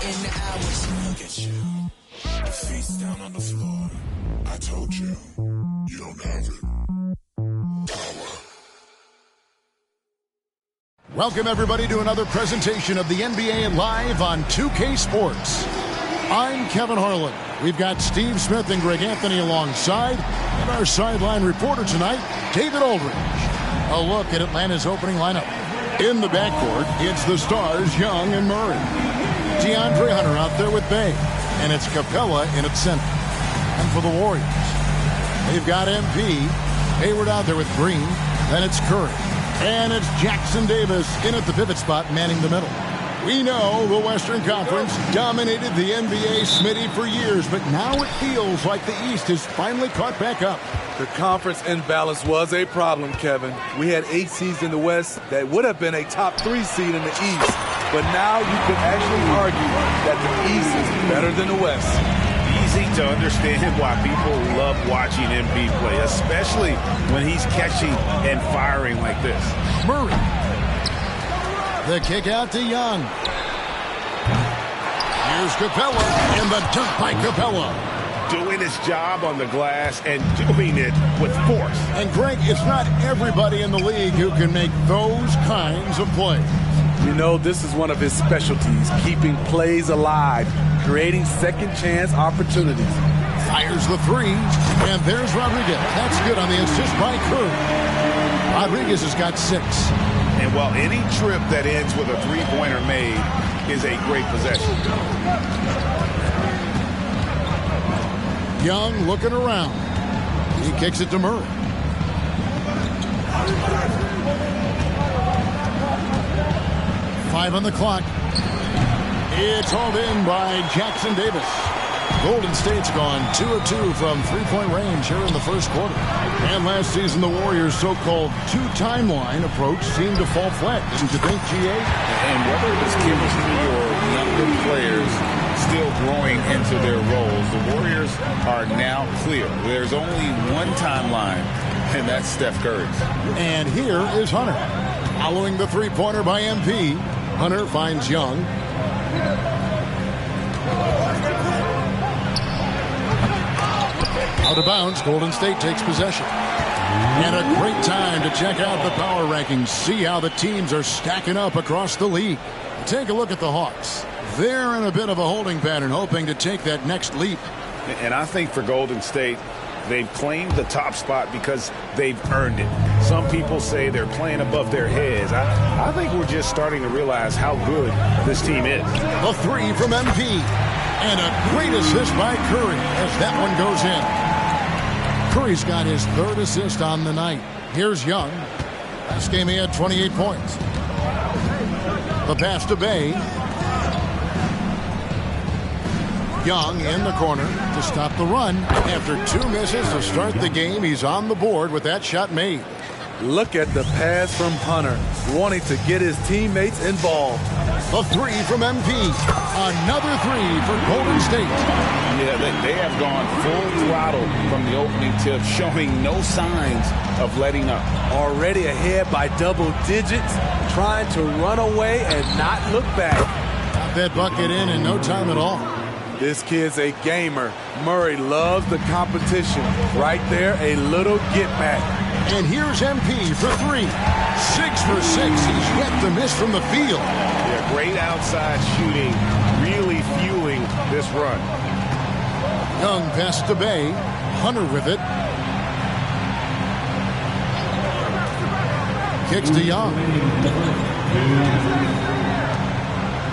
in the hours. Look at you. Your feet's down on the floor. I told you, you don't have it. Power. Welcome, everybody, to another presentation of the NBA Live on 2K Sports. I'm Kevin Harlan. We've got Steve Smith and Greg Anthony alongside, and our sideline reporter tonight, David Aldridge. A look at Atlanta's opening lineup. In the backcourt, it's the stars, Young and Murray. DeAndre Hunter out there with Bay, and it's Capella in at center. And for the Warriors, they've got MP, Hayward out there with Green, then it's Curry. And it's Jackson Davis in at the pivot spot, manning the middle. We know the Western Conference dominated the NBA, Smitty, for years, but now it feels like the East has finally caught back up. The conference imbalance was a problem, Kevin. We had 8 seeds in the West that would have been a top 3 seed in the East, but now you can actually argue that the East is better than the West. Easy to understand why people love watching MB play, especially when he's catching and firing like this. Murray. The kick out to Young. Here's Capella, and the dunk by Capella. Doing his job on the glass and doing it with force. And Greg, it's not everybody in the league who can make those kinds of plays. You know, this is one of his specialties, keeping plays alive, creating second chance opportunities. Fires the three, and there's Rodriguez. That's good on the assist by Curry. Rodriguez has got 6. And while any trip that ends with a three-pointer made is a great possession. Young looking around. He kicks it to Murray. Five on the clock. It's hauled in by Jackson Davis. Golden State's gone 2 of 2 from three-point range here in the first quarter. And last season, the Warriors' so-called two-timeline approach seemed to fall flat. Didn't you think, GA? And whether it was chemistry or younger players still growing into their roles, the Warriors are now clear. There's only one timeline, and that's Steph Curry's. And here is Hunter. Following the three-pointer by MP, Hunter finds Young. Out of bounds, Golden State takes possession. And a great time to check out the power rankings. See how the teams are stacking up across the league. Take a look at the Hawks. They're in a bit of a holding pattern, hoping to take that next leap. And I think for Golden State, they've claimed the top spot because they've earned it. Some people say they're playing above their heads. I think we're just starting to realize how good this team is. A three from MP. And a great assist by Curry as that one goes in. Curry's got his 3rd assist on the night. Here's Young. Last game he had 28 points. The pass to Bay. Young in the corner to stop the run. After 2 misses to start the game, he's on the board with that shot made. Look at the pass from Hunter, wanting to get his teammates involved. A three from MP. Another three for Golden State. Yeah, they have gone full throttle from the opening tip, showing no signs of letting up. Already ahead by double digits, trying to run away and not look back. Got that bucket in no time at all. This kid's a gamer. Murray loves the competition. Right there, a little get back. And here's MP for 3. 6 for 6. He's yet to miss from the field. Yeah, great outside shooting, really fueling this run. Young pass to Bay. Hunter with it. Kicks to Young.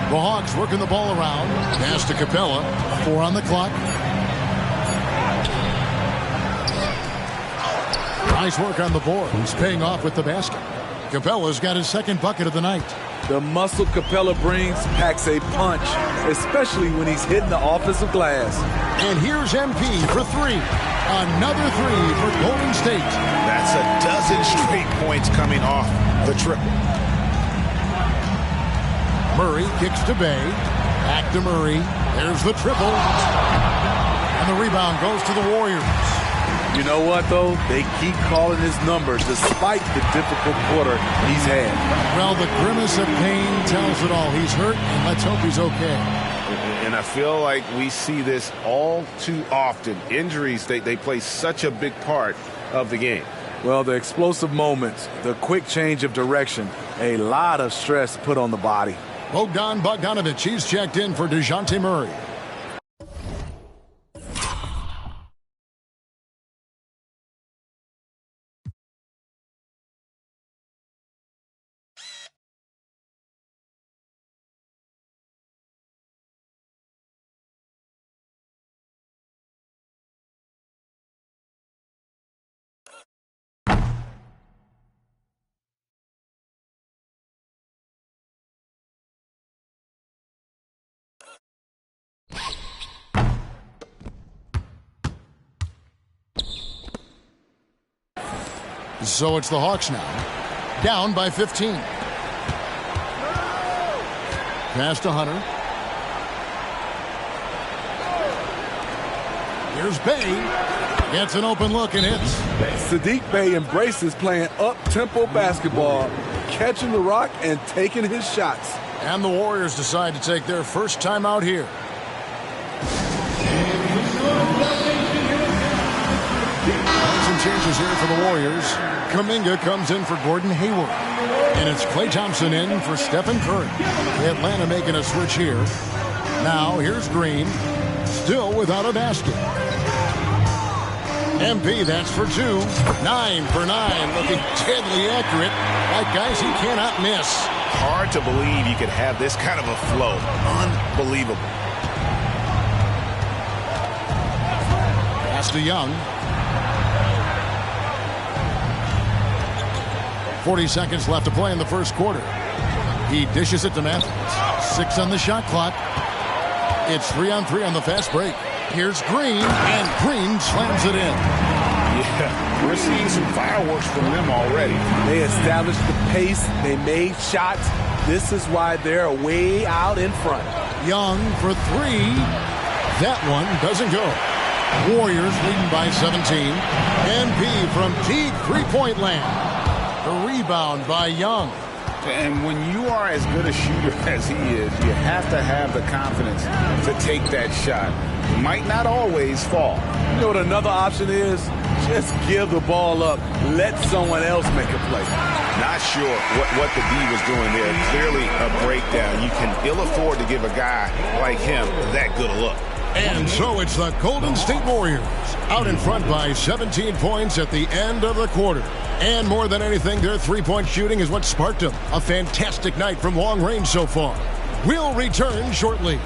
The Hawks working the ball around. Pass to Capella. 4 on the clock. Nice work on the board. He's paying off with the basket. Capella's got his 2nd bucket of the night. The muscle Capella brings packs a punch, especially when he's hitting the offensive glass. And here's MP for 3. Another 3 for Golden State. That's a dozen straight points coming off the triple. Murray kicks to Bay. Back to Murray. There's the triple. And the rebound goes to the Warriors. You know what, though? They keep calling his number despite the difficult quarter he's had. Well, the grimace of pain tells it all. He's hurt, and let's hope he's okay. I feel like we see this all too often. Injuries, they play such a big part of the game. Well, the explosive moments, the quick change of direction, a lot of stress put on the body. Bogdan Bogdanovic, he's checked in for DeJounte Murray. So it's the Hawks now, down by 15. Pass to Hunter. Here's Bey. Gets an open look and hits. Saddiq Bey embraces playing up-tempo basketball, catching the rock and taking his shots. And the Warriors decide to take their first time out here. Some changes here for the Warriors. Kuminga comes in for Gordon Hayward. And it's Klay Thompson in for Stephen Curry. Atlanta making a switch here. Now here's Green. Still without a basket. MP, that's for 2. 9 for 9. Looking deadly accurate. Like guys he cannot miss. Hard to believe you could have this kind of a flow. Unbelievable. Pass to Young. 40 seconds left to play in the first quarter. He dishes it to Matthews. 6 on the shot clock. It's 3-on-3 on the fast break. Here's Green, and Green slams it in. Yeah, we're seeing some fireworks from them already. They established the pace. They made shots. This is why they're way out in front. Young for 3. That one doesn't go. Warriors leading by 17. MP from deep three-point land. The rebound by Young. And when you are as good a shooter as he is, you have to have the confidence to take that shot. Might not always fall. You know what another option is? Just give the ball up. Let someone else make a play. Not sure what the D was doing there. Clearly a breakdown. You can ill afford to give a guy like him that good a look. And so it's the Golden State Warriors out in front by 17 points at the end of the quarter. And more than anything, their three-point shooting is what sparked them. A fantastic night from long range so far. We'll return shortly.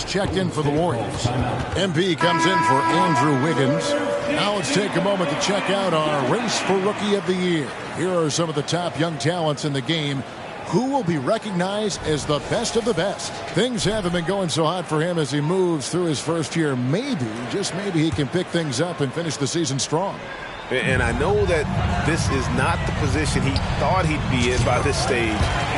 Checked in for the Warriors. MP comes in for Andrew Wiggins. Now let's take a moment to check out our race for Rookie of the Year. Here are some of the top young talents in the game who will be recognized as the best of the best. Things haven't been going so hot for him as he moves through his first year. Maybe, just maybe, he can pick things up and finish the season strong. And I know that this is not the position he thought he'd be in by this stage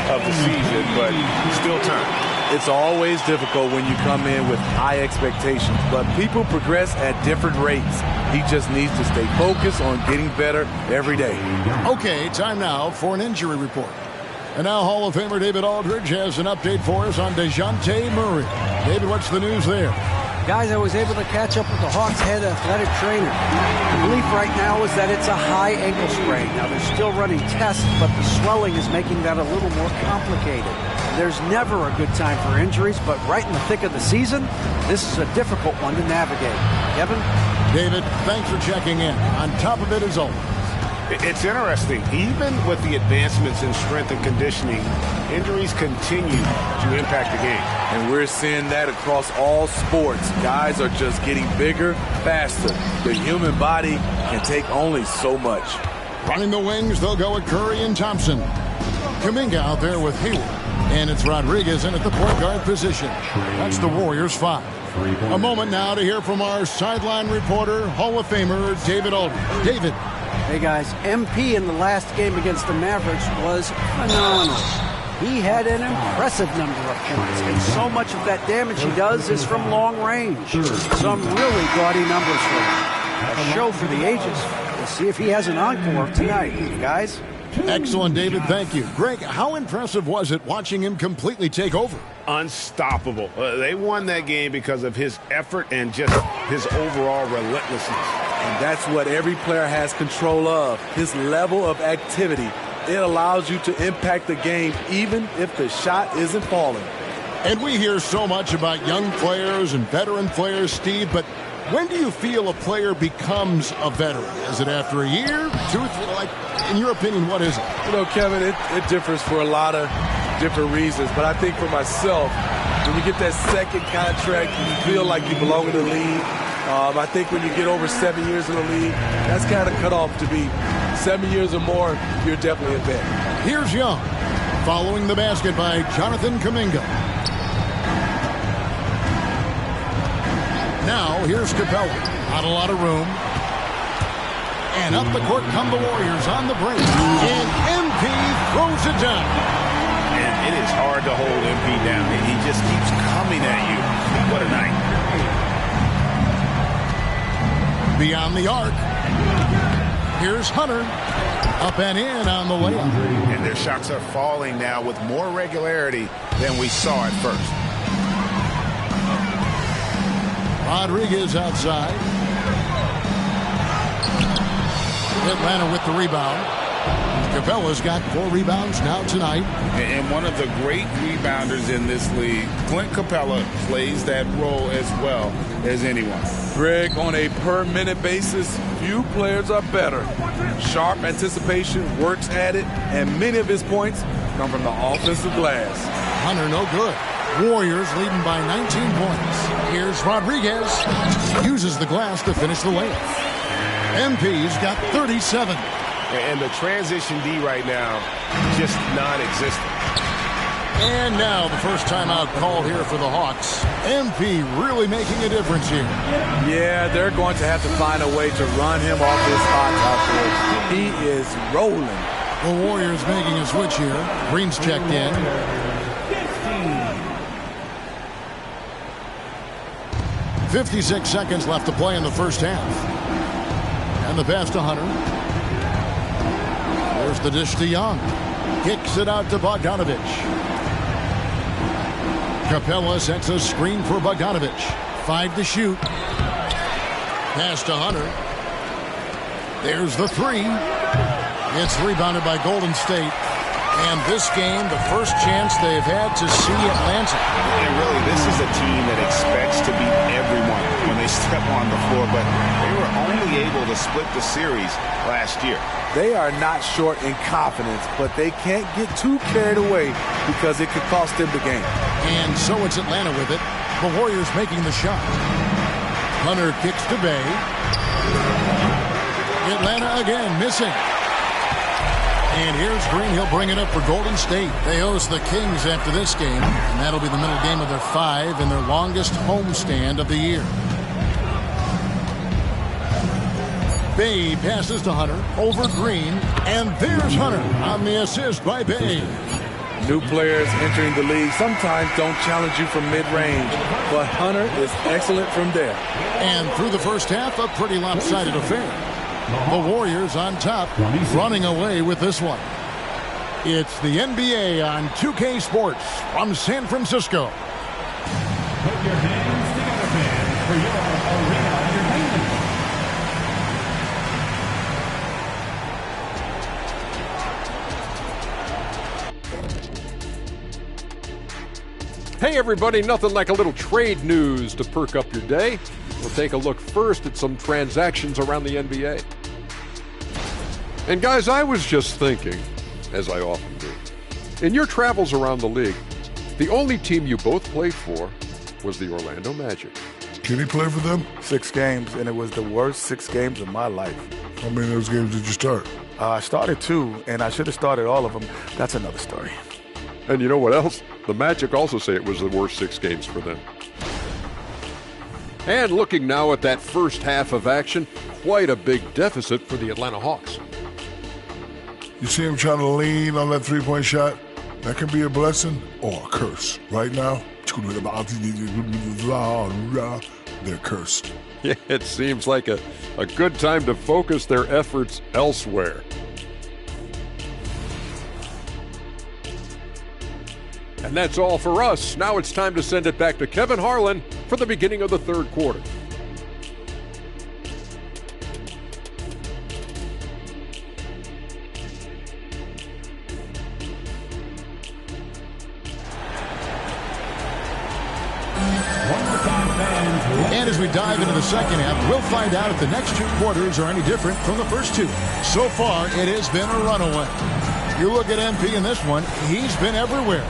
of the season, but still time. It's always difficult when you come in with high expectations, but people progress at different rates. He just needs to stay focused on getting better every day. Okay, time now for an injury report. And now Hall of Famer David Aldridge has an update for us on DeJounte Murray. David, what's the news there? Guys, I was able to catch up with the Hawks head athletic trainer. The belief right now is that it's a high ankle sprain. Now, they're still running tests, but the swelling is making that a little more complicated. There's never a good time for injuries, but right in the thick of the season, this is a difficult one to navigate. Kevin? David, thanks for checking in. On top of it as always. It's interesting. Even with the advancements in strength and conditioning, injuries continue to impact the game. And we're seeing that across all sports. Guys are just getting bigger, faster. The human body can take only so much. Running the wings, they'll go with Curry and Thompson. Kuminga out there with Hayward. And it's Rodriguez in at the point guard position. That's the Warriors 5. A moment now to hear from our sideline reporter, Hall of Famer David Aldridge. David. Hey guys, MP in the last game against the Mavericks was phenomenal. He had an impressive number of points, and so much of that damage he does is from long range. Some really gaudy numbers for him. A show for the ages. We'll see if he has an encore tonight, guys. Excellent, David. Thank you. Greg, how impressive was it watching him completely take over? Unstoppable. They won that game because of his effort and just his overall relentlessness. And that's what every player has control of, his level of activity. It allows you to impact the game even if the shot isn't falling. And we hear so much about young players and veteran players, Steve, but when do you feel a player becomes a veteran? Is it after a year, 2, 3? Like, in your opinion, what is it? You know, Kevin, it differs for a lot of different reasons. But I think for myself, when you get that second contract, you feel like you belong in the league. I think when you get over 7 years in the league, that's kind of cut off to be 7 years or more, you're definitely a vet. Here's Young, following the basket by Jonathan Kuminga. Now, here's Capella. Not a lot of room. And up the court come the Warriors on the break. And MP throws it down. And it is hard to hold MP down. He just keeps coming at you. What a night. Beyond the arc. Here's Hunter. Up and in on the layup. And their shots are falling now with more regularity than we saw at first. Rodriguez outside. Atlanta with the rebound. Capella's got 4 rebounds now tonight. And one of the great rebounders in this league, Clint Capella, plays that role as well as anyone. Greg, on a per-minute basis, few players are better. Sharp anticipation, works at it, and many of his points come from the offensive glass. Hunter no good. Warriors leading by 19 points. Here's Rodriguez. Uses the glass to finish the layup. MP's got 37. And the transition D right now, just non-existent. And now the first timeout called here for the Hawks. MP really making a difference here. Yeah, they're going to have to find a way to run him off his spot out there. He is rolling. The Warriors making a switch here. Green's checked in. 56 seconds left to play in the first half. And the pass to Hunter. There's the dish to Young. Kicks it out to Bogdanovic. Capella sets a screen for Bogdanovic. 5 to shoot. Pass to Hunter. There's the 3. It's rebounded by Golden State. And this game, the first chance they've had to see Atlanta. And really, this is a team that expects to beat everyone when they step on the floor, but they were only able to split the series last year. They are not short in confidence, but they can't get too carried away because it could cost them the game. And so it's Atlanta with it. The Warriors making the shot. Hunter kicks to Bay. Atlanta again missing. And here's Green. He'll bring it up for Golden State. They host the Kings after this game, and that'll be the middle game of their 5 and their longest homestand of the year. Bay passes to Hunter over Green, and there's Hunter on the assist by Bay. New players entering the league sometimes don't challenge you from mid-range, but Hunter is excellent from there. And through the first half, a pretty lopsided affair. The Warriors on top, running away with this one. It's the NBA on 2K Sports from San Francisco. Put your hands together, fans, for your arena entertainment. Hey everybody, nothing like a little trade news to perk up your day. We'll take a look first at some transactions around the NBA. And guys, I was just thinking, as I often do, in your travels around the league, the only team you both played for was the Orlando Magic. Can he play for them? 6 games, and it was the worst 6 games of my life. How many of those games did you start? I started 2, and I should have started all of them. That's another story. And you know what else? The Magic also say it was the worst 6 games for them. And looking now at that first half of action, quite a big deficit for the Atlanta Hawks. You see him trying to lean on that three-point shot? That can be a blessing or a curse. Right now, they're cursed. It seems like a good time to focus their efforts elsewhere. And that's all for us. Now it's time to send it back to Kevin Harlan for the beginning of the third quarter. And as we dive into the second half, we'll find out if the next 2 quarters are any different from the first 2. So far, it has been a runaway. You look at MP in this one, he's been everywhere.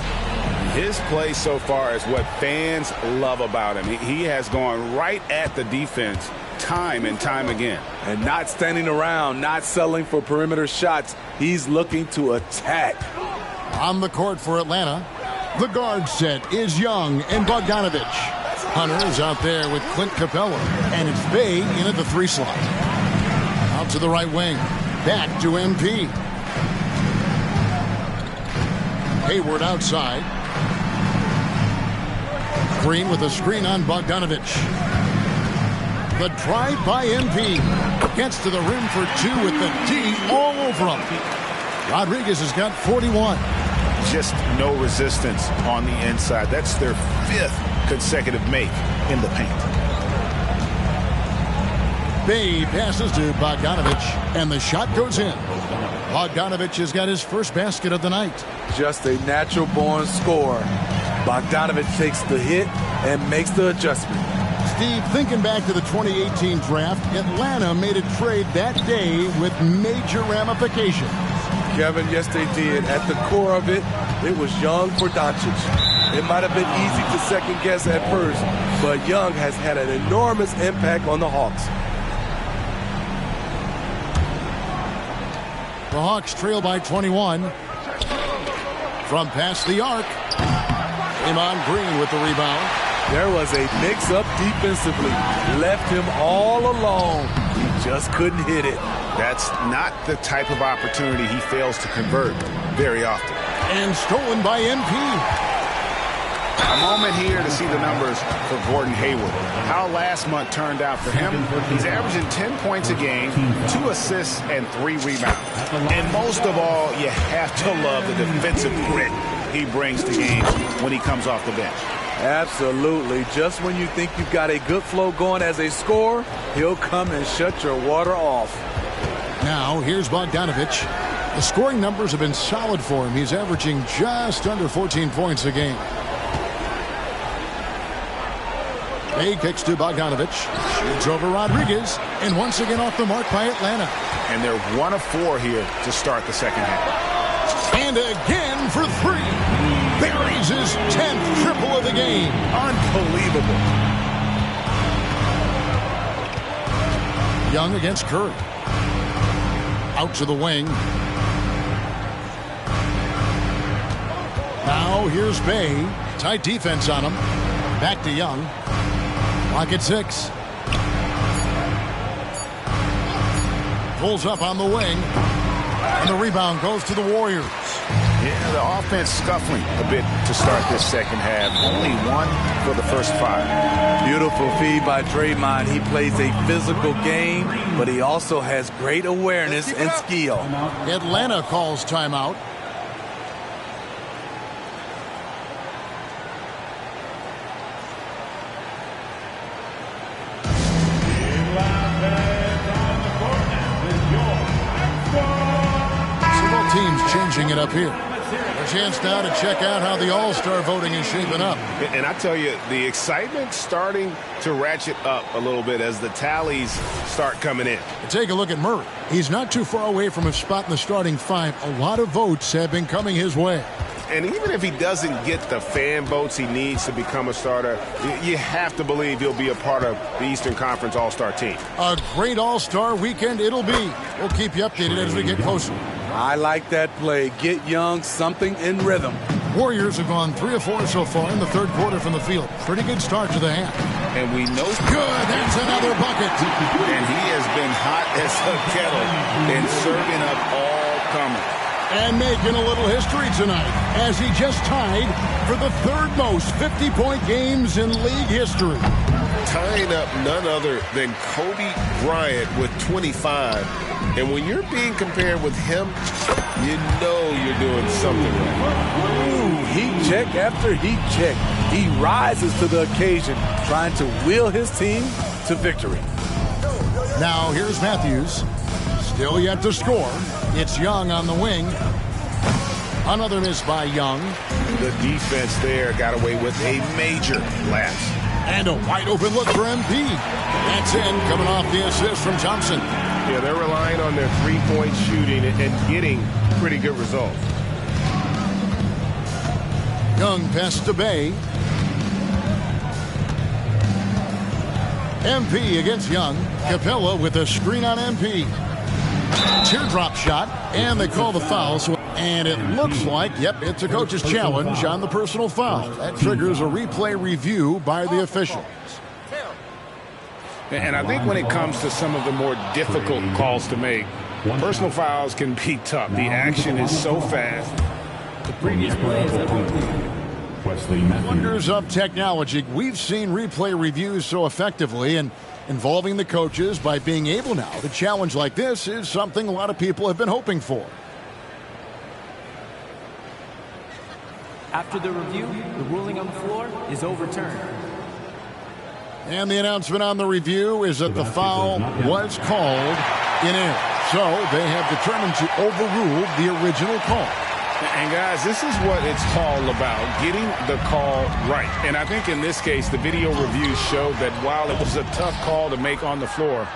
His play so far is what fans love about him. He has gone right at the defense time and time again. And not standing around, not settling for perimeter shots. He's looking to attack. On the court for Atlanta, the guard set is Young and Bogdanovich. Hunter is out there with Clint Capella, and it's Bey in at the 3 slot. Out to the right wing, back to MP. Hayward outside. Green with a screen on Bogdanovich. The drive by MP. Gets to the rim for 2 with the D all over him. Rodriguez has got 41. Just no resistance on the inside. That's their 5th consecutive make in the paint. Bey passes to Bogdanovich, and the shot goes in. Bogdanovich has got his first basket of the night. Just a natural-born scorer. Bogdanovich takes the hit and makes the adjustment. Steve, thinking back to the 2018 draft, Atlanta made a trade that day with major ramifications. Kevin, yes, they did. At the core of it, it was Young for Doncic. It might have been easy to second guess at first, but Young has had an enormous impact on the Hawks. The Hawks trail by 21. From past the arc, Draymond Green with the rebound. There was a mix-up defensively. Left him all alone. He just couldn't hit it. That's not the type of opportunity he fails to convert very often. And stolen by MP. A moment here to see the numbers for Gordon Hayward. How last month turned out for him. He's averaging 10 points a game, 2 assists, and 3 rebounds. And most of all, you have to love the defensive grit he brings to games when he comes off the bench. Absolutely. Just when you think you've got a good flow going as a scorer, he'll come and shut your water off. Now, here's Bogdanovich. The scoring numbers have been solid for him. He's averaging just under 14 points a game. Bey kicks to Bogdanovich. Shoots over Rodriguez. And once again off the mark by Atlanta. And they're 1 of 4 here to start the second half. And again for 3. Buries his 10th triple of the game. Unbelievable. Young against Curry. Out to the wing. Now here's Bey. Tight defense on him. Back to Young. Clock at 6. Pulls up on the wing. And the rebound goes to the Warriors. Yeah, the offense scuffling a bit to start this second half. Only 1 for the first 5. Beautiful feed by Draymond. He plays a physical game, but he also has great awareness and skill. Atlanta calls timeout. Teams changing it up here. A chance now to check out how the All-Star voting is shaping up. And I tell you, the excitement's starting to ratchet up a little bit as the tallies start coming in. Take a look at Murray. He's not too far away from a spot in the starting 5. A lot of votes have been coming his way. And even if he doesn't get the fan votes he needs to become a starter, you have to believe he'll be a part of the Eastern Conference All-Star team. A great All-Star weekend it'll be. We'll keep you updated as we get closer. I like that play. Get Young something in rhythm. Warriors have gone 3 of 4 so far in the third quarter from the field. Pretty good start to the half. And we know... Good, that's another bucket. And he has been hot as a kettle and serving up all comers. And making a little history tonight as he just tied for the third most 50-point games in league history. Tying up none other than Kobe Bryant with 25. And when you're being compared with him, you know you're doing something right. Ooh, heat check after heat check. He rises to the occasion, trying to wheel his team to victory. Now here's Matthews. Still yet to score. It's Young on the wing. Another miss by Young. The defense there got away with a major lapse. And a wide open look for MP. That's in, coming off the assist from Thompson. Yeah, they're relying on their three-point shooting and getting pretty good results. Young pass to Bay. MP against Young. Capella with a screen on MP. Teardrop shot, and they call the foul. And it looks like, yep, it's a coach's challenge on the personal foul. That triggers a replay review by the officials. And I think when it comes to some of the more difficult calls to make, personal fouls can be tough. The action is so fast. The previous play is Wesley Matthews. Wonders of technology. We've seen replay reviews so effectively, and involving the coaches by being able now to challenge like this is something a lot of people have been hoping for. After the review, the ruling on the floor is overturned. And the announcement on the review is that the foul was called in error. So they have determined to overrule the original call. And guys, this is what it's all about, getting the call right. And I think in this case, the video reviews showed that while it was a tough call to make on the floor,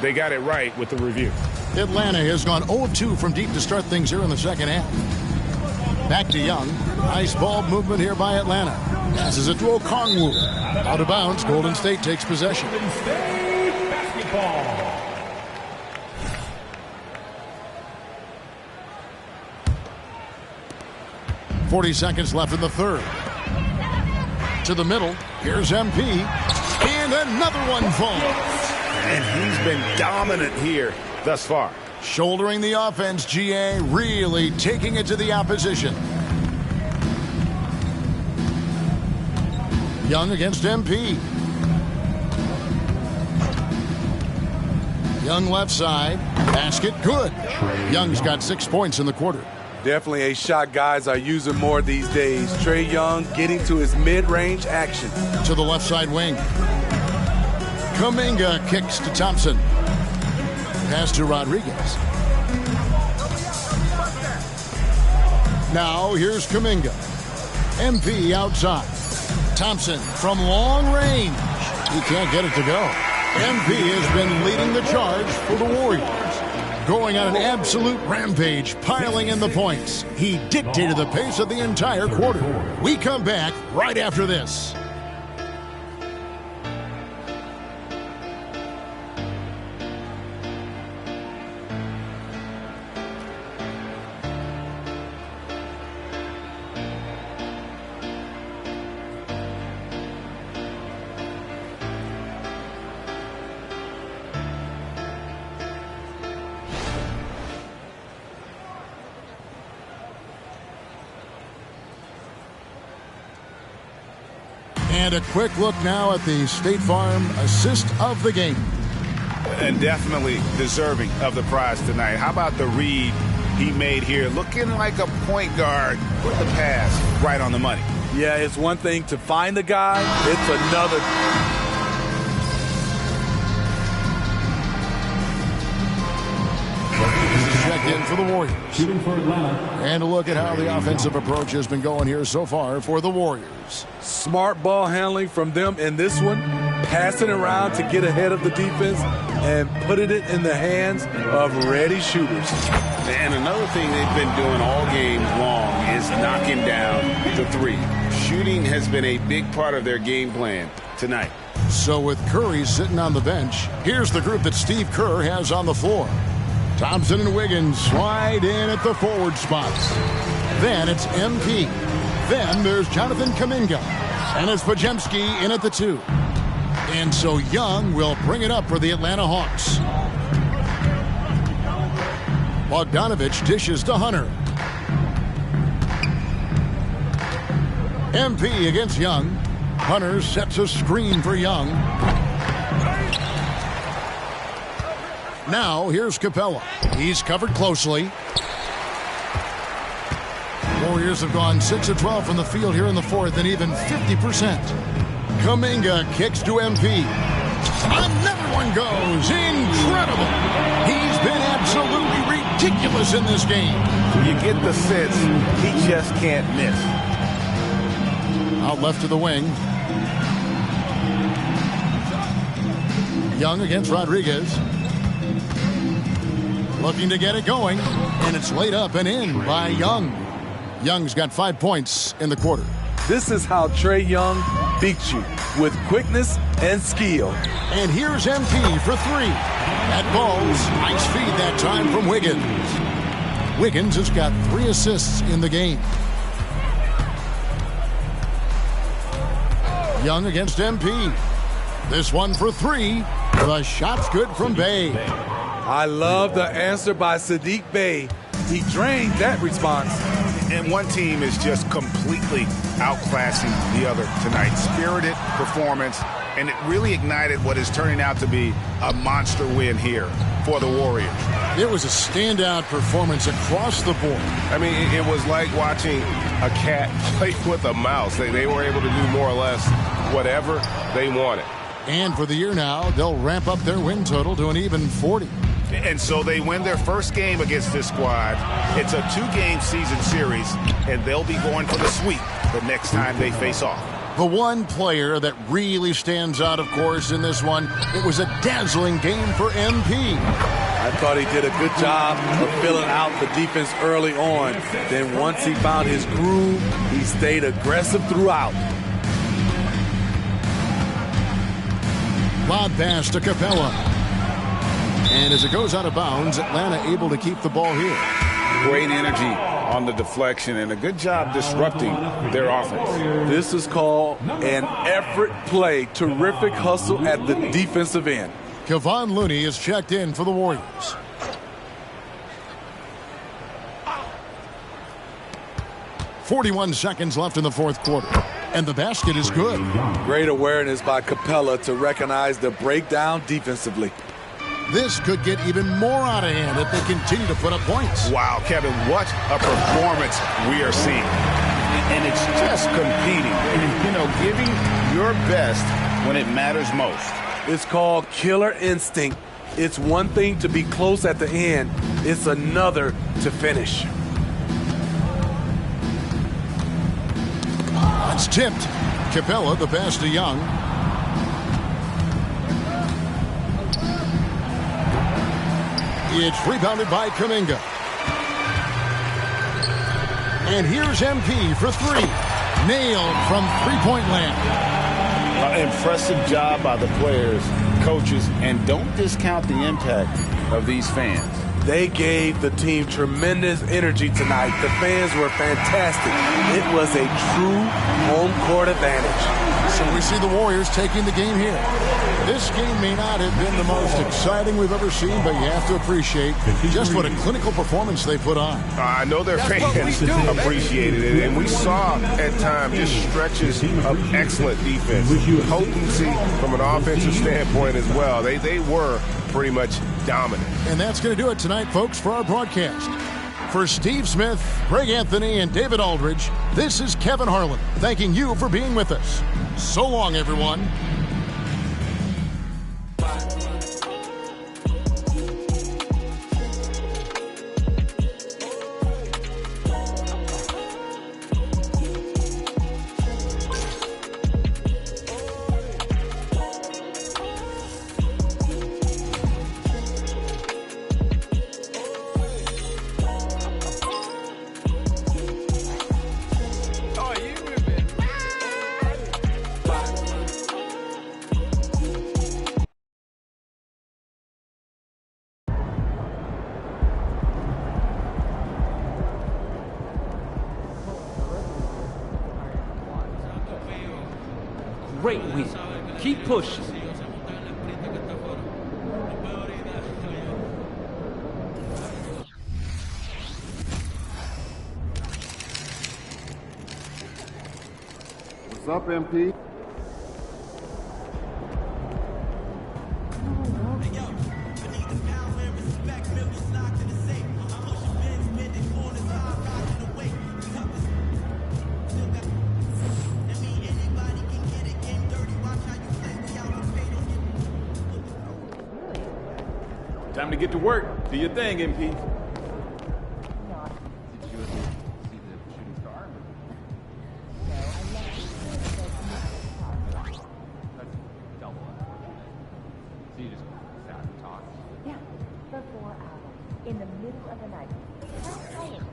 they got it right with the review. Atlanta has gone 0 of 2 from deep to start things here in the second half. Back to Young. Nice ball movement here by Atlanta. Passes it to Okongwu. Out of bounds, Golden State takes possession. Golden State basketball. .40 seconds left in the third. To the middle. Here's MP. And another one falls. And he's been dominant here thus far. Shouldering the offense, GA really taking it to the opposition. Young against MP. Young left side. Basket good. Young's got 6 points in the quarter. Definitely a shot guys are using more these days. Trae Young getting to his mid-range action. To the left side wing. Kuminga kicks to Thompson. Pass to Rodriguez. Now here's Kuminga. MP outside. Thompson from long range. He can't get it to go. MP has been leading the charge for the Warriors. Going on an absolute rampage, piling in the points. He dictated the pace of the entire quarter. We come back right after this. And a quick look now at the State Farm assist of the game. And definitely deserving of the prize tonight. How about the read he made here? Looking like a point guard. Put the pass right on the money. Yeah, it's one thing to find the guy. It's another. Check in for the Warriors. Shooting for Atlanta. And a look at how the offensive approach has been going here so far for the Warriors. Smart ball handling from them in this one. Passing around to get ahead of the defense. and putting it in the hands of ready shooters. And another thing they've been doing all game long is knocking down the three. Shooting has been a big part of their game plan tonight. So with Curry sitting on the bench, here's the group that Steve Kerr has on the floor. Thompson and Wiggins slide in at the forward spots. Then it's MP. Then there's Jonathan Kuminga. And it's Podziemski in at the 2. And so Young will bring it up for the Atlanta Hawks. Bogdanovich dishes to Hunter. MP against Young. Hunter sets a screen for Young. Now here's Capella. He's covered closely. Warriors have gone 6 of 12 from the field here in the fourth and even 50%. Kuminga kicks to MP. Another one goes. Incredible. He's been absolutely ridiculous in this game. You get the sense he just can't miss. Out left to the wing. Young against Rodriguez. Looking to get it going. And it's laid up and in by Young. Young's got 5 points in the quarter. This is how Trae Young beats you, with quickness and skill. And here's MP for 3. That ball's nice feed that time from Wiggins. Wiggins has got 3 assists in the game. Young against MP. This one for 3. The shot's good from Bey. I love the answer by Saddiq Bey. He drained that response. And one team is just completely outclassing the other tonight. Spirited performance, and it really ignited what is turning out to be a monster win here for the Warriors. It was a standout performance across the board. I mean, it was like watching a cat play with a mouse. They were able to do more or less whatever they wanted. And for the year now, they'll ramp up their win total to an even 40. And so they win their first game against this squad. It's a 2-game season series, and they'll be going for the sweep the next time they face off. The one player that really stands out, of course, in this one, it was a dazzling game for MP. I thought he did a good job of filling out the defense early on. Then once he found his groove, he stayed aggressive throughout. Lob pass to Capella. And as it goes out of bounds, Atlanta able to keep the ball here. Great energy on the deflection and a good job disrupting their offense. This is called an effort play. Terrific hustle at the defensive end. Kevon Looney is checked in for the Warriors. .41 seconds left in the fourth quarter. And the basket is good. Great awareness by Capella to recognize the breakdown defensively. This could get even more out of hand if they continue to put up points. Wow, Kevin, what a performance we are seeing. And it's just competing. And, giving your best when it matters most. It's called killer instinct. It's one thing to be close at the end. It's another to finish. It's tipped. Capella, the pass to Young. It's rebounded by Kuminga. And here's MP for 3. Nailed from three-point land. Impressive job by the players, coaches, and don't discount the impact of these fans. They gave the team tremendous energy tonight. The fans were fantastic. It was a true home court advantage. So we see the Warriors taking the game here. This game may not have been the most exciting we've ever seen, but you have to appreciate just what a clinical performance they put on. I know their fans appreciated it, and we saw at times just stretches of excellent defense. Potency from an offensive standpoint as well. They were pretty much dominant. And that's going to do it tonight, folks, for our broadcast. For Steve Smith, Greg Anthony, and David Aldridge, this is Kevin Harlan, thanking you for being with us. So long, everyone. great win. Keep pushing. What's up, MP? Time to get to work. Do your thing, MP. Yeah, for 4 hours in the middle of the night. How tired?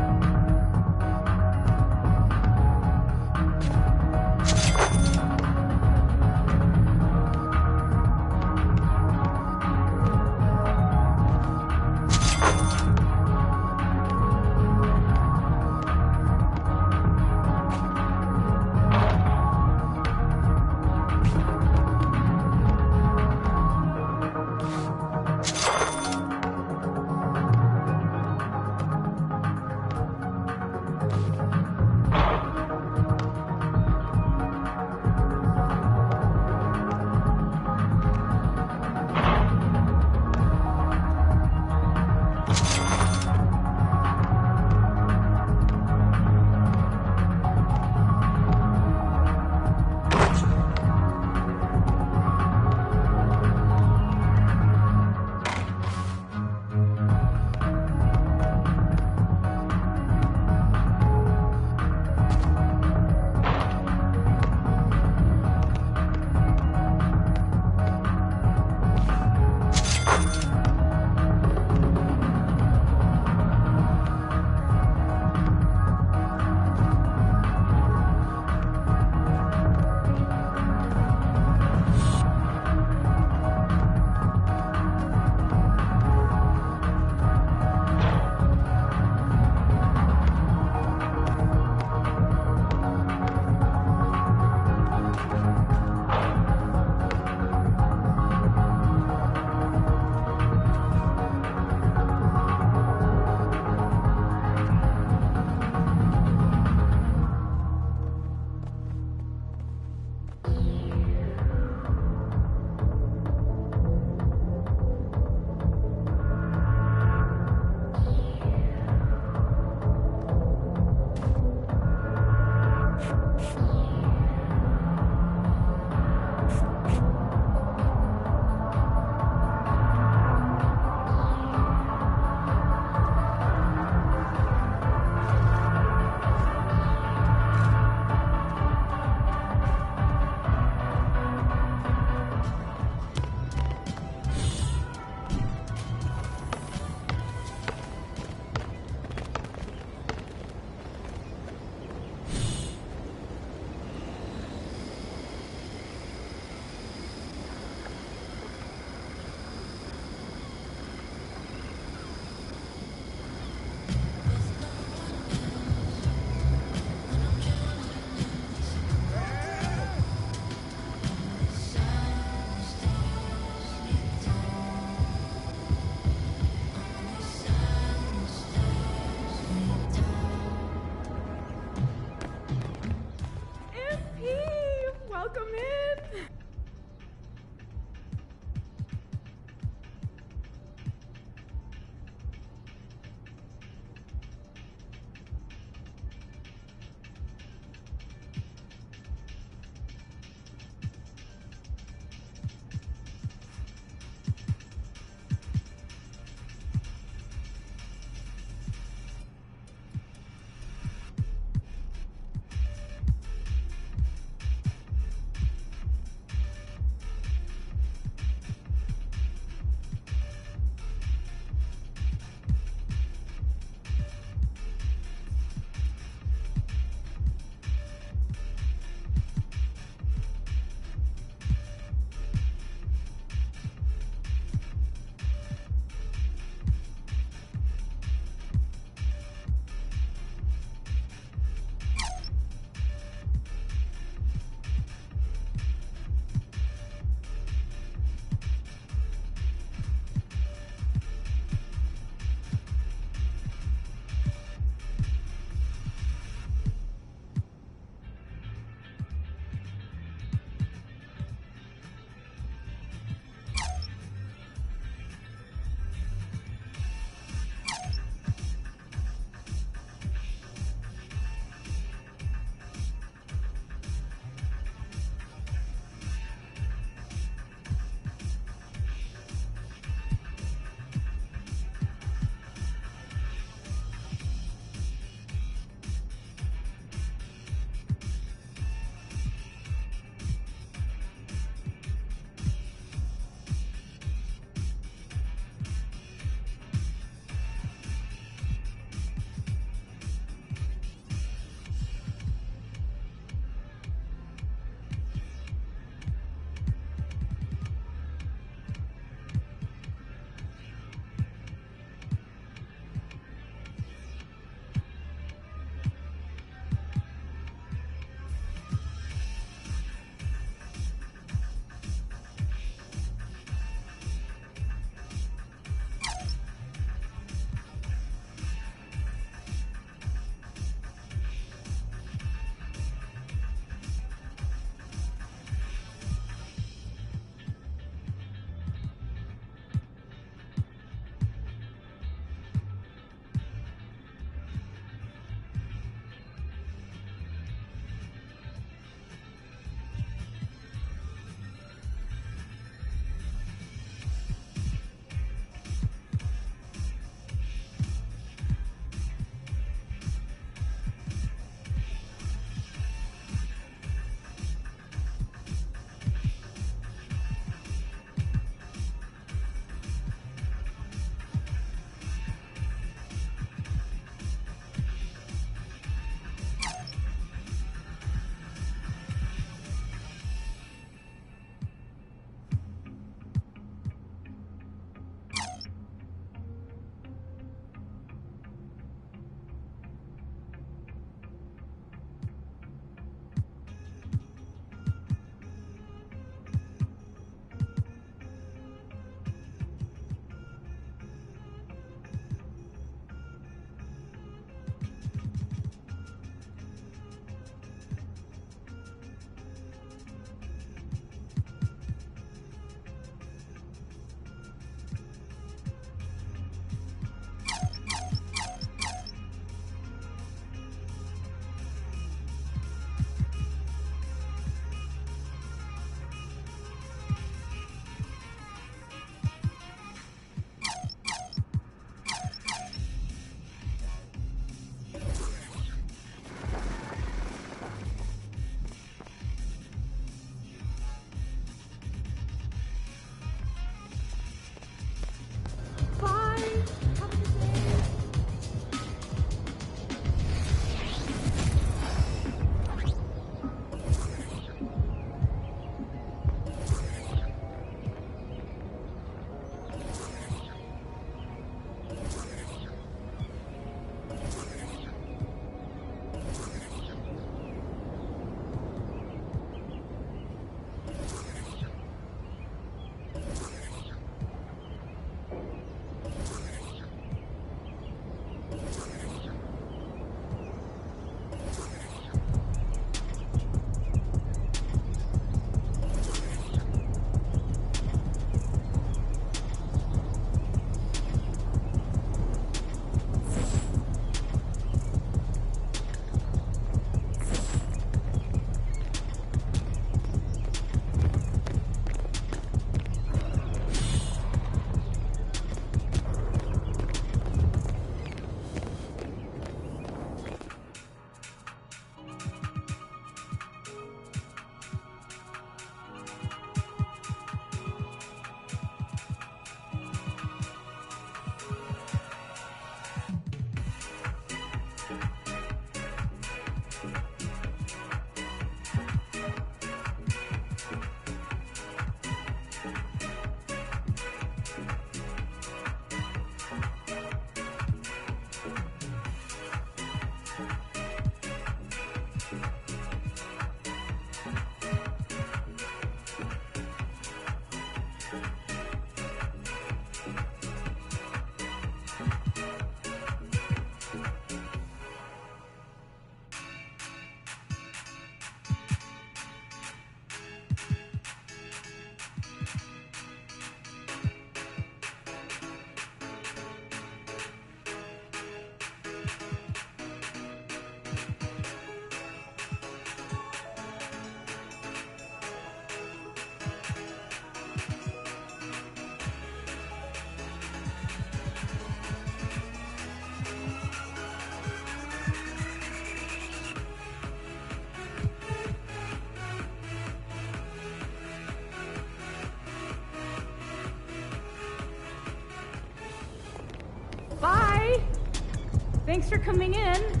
Thanks for coming in.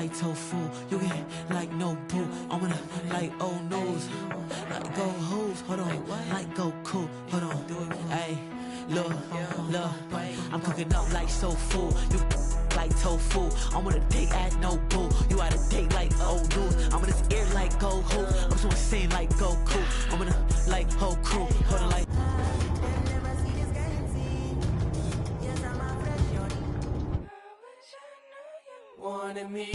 like tofu, you get like no boo. I'm gonna like old news, like go hooves, hold on, like go cool, hold on. Hey, look, I'm cooking up like soul food. You like tofu, I'm on a date at no boo. You out a date like old news. I'm in this ear like go who. I'm just gonna sing like Goku. I'm gonna like whole crew, hold on like. Wanted me.